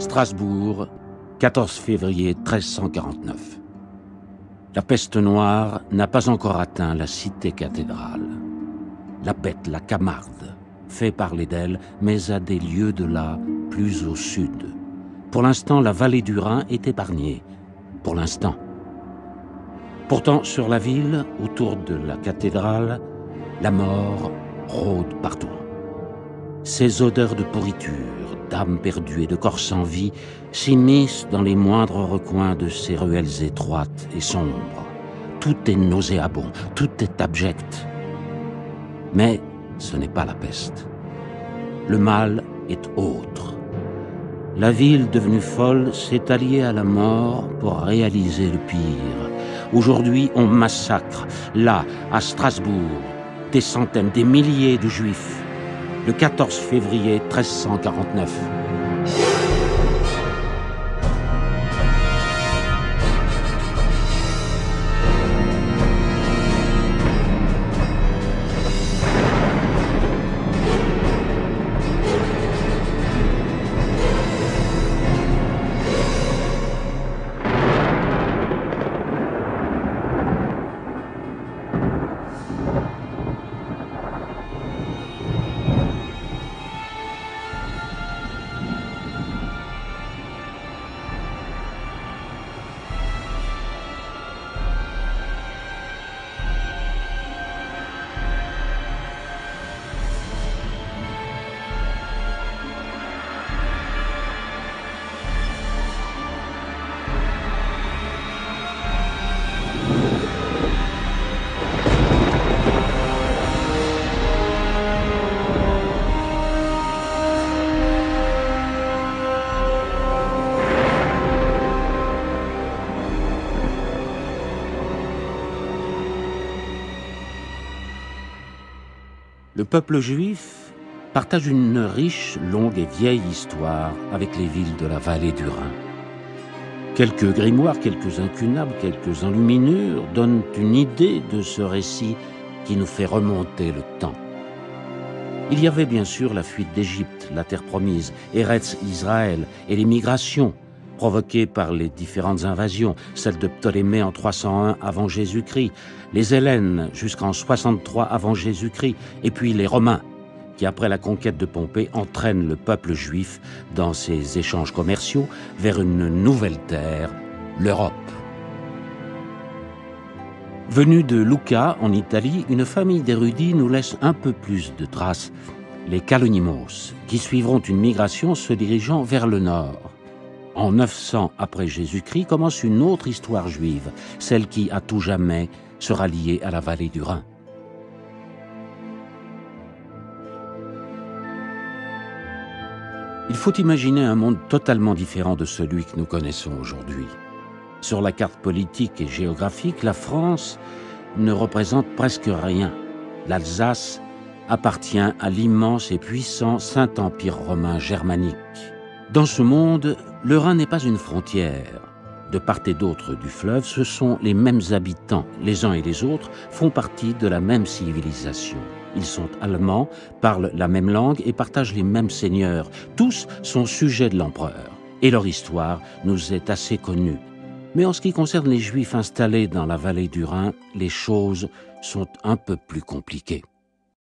Strasbourg, 14 février 1349. La peste noire n'a pas encore atteint la cité-cathédrale. La bête, la Camarde, fait parler d'elle, mais à des lieues de là, plus au sud. Pour l'instant, la vallée du Rhin est épargnée. Pour l'instant. Pourtant, sur la ville, autour de la cathédrale, la mort rôde partout. Ces odeurs de pourriture, d'âmes perdues et de corps sans vie s'immiscent dans les moindres recoins de ces ruelles étroites et sombres. Tout est nauséabond, tout est abject. Mais ce n'est pas la peste. Le mal est autre. La ville devenue folle s'est alliée à la mort pour réaliser le pire. Aujourd'hui, on massacre, là, à Strasbourg, des centaines, des milliers de Juifs. Le 14 février 1349. Le peuple juif partage une riche, longue et vieille histoire avec les villes de la vallée du Rhin. Quelques grimoires, quelques incunables, quelques enluminures donnent une idée de ce récit qui nous fait remonter le temps. Il y avait bien sûr la fuite d'Égypte, la terre promise, Eretz Israël et les migrations provoquées par les différentes invasions, celle de Ptolémée en 301 avant Jésus-Christ, les Hellènes jusqu'en 63 avant Jésus-Christ, et puis les Romains, qui après la conquête de Pompée entraînent le peuple juif dans ses échanges commerciaux vers une nouvelle terre, l'Europe. Venue de Lucca, en Italie, une famille d'érudits nous laisse un peu plus de traces, les Kalonymos, qui suivront une migration se dirigeant vers le nord. En 900 après Jésus-Christ commence une autre histoire juive, celle qui, à tout jamais, sera liée à la vallée du Rhin. Il faut imaginer un monde totalement différent de celui que nous connaissons aujourd'hui. Sur la carte politique et géographique, la France ne représente presque rien. L'Alsace appartient à l'immense et puissant Saint-Empire romain germanique. Dans ce monde, le Rhin n'est pas une frontière. De part et d'autre du fleuve, ce sont les mêmes habitants. Les uns et les autres font partie de la même civilisation. Ils sont allemands, parlent la même langue et partagent les mêmes seigneurs. Tous sont sujets de l'empereur. Et leur histoire nous est assez connue. Mais en ce qui concerne les Juifs installés dans la vallée du Rhin, les choses sont un peu plus compliquées.